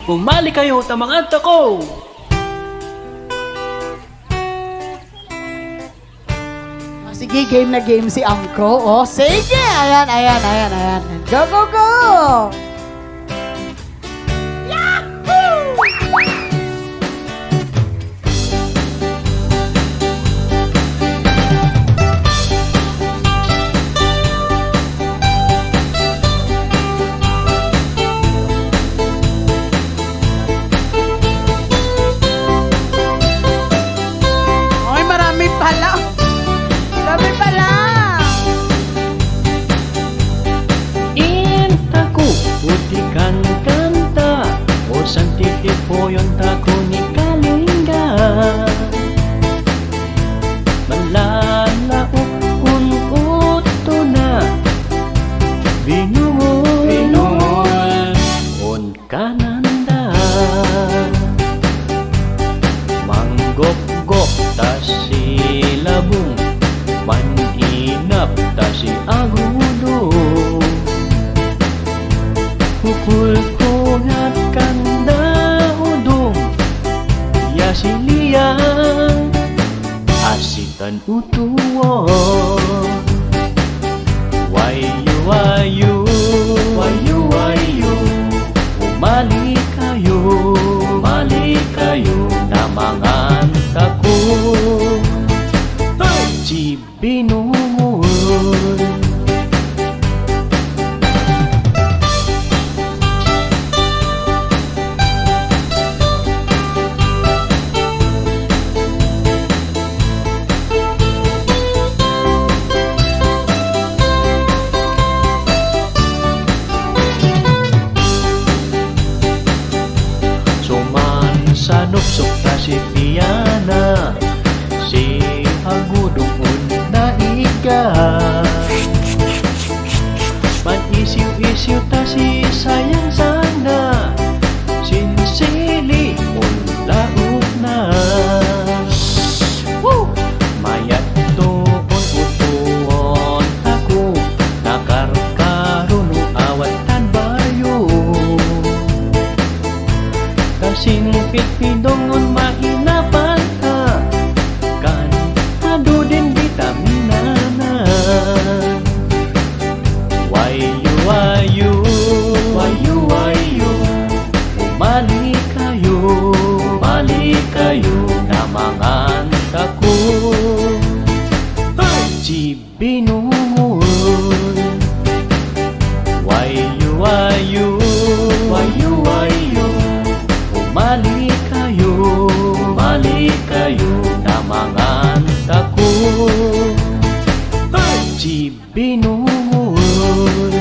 Umali kayo tamang ko! Sige, game na game si Angko. Oh, sige! Ayan. Go, go, go! Yahoo! Ay, marami pala. Marami pala. Intaku putikan kanta o santiti po yung tako ni Kalinga. Malalaok uto na Binungor on kananda. Manggop-gop ta si labong, maninap ta si agudo. Hukul ko ngat kanda udong, ya siliyang asitan utuwo. Wayu wayu, wayu wayu, umali kayo, namangan tako. Si Binungor. Sanupsok ta si Piana, si agudong na ika. Manisiw-isiw ta si sayang sana, sinsili lauk na. Mayat doon utuon ako, nakarkaroon awat tanbayo. Kasingpit pidongon mahinapan ka, kan ado din vitaminana. Wayu wayu, wayu wayu, umali kayo, namangan tako. Si Binungor. Wayu wayu, wayu wayu, umali kayo, namangan tako. Si Binungor.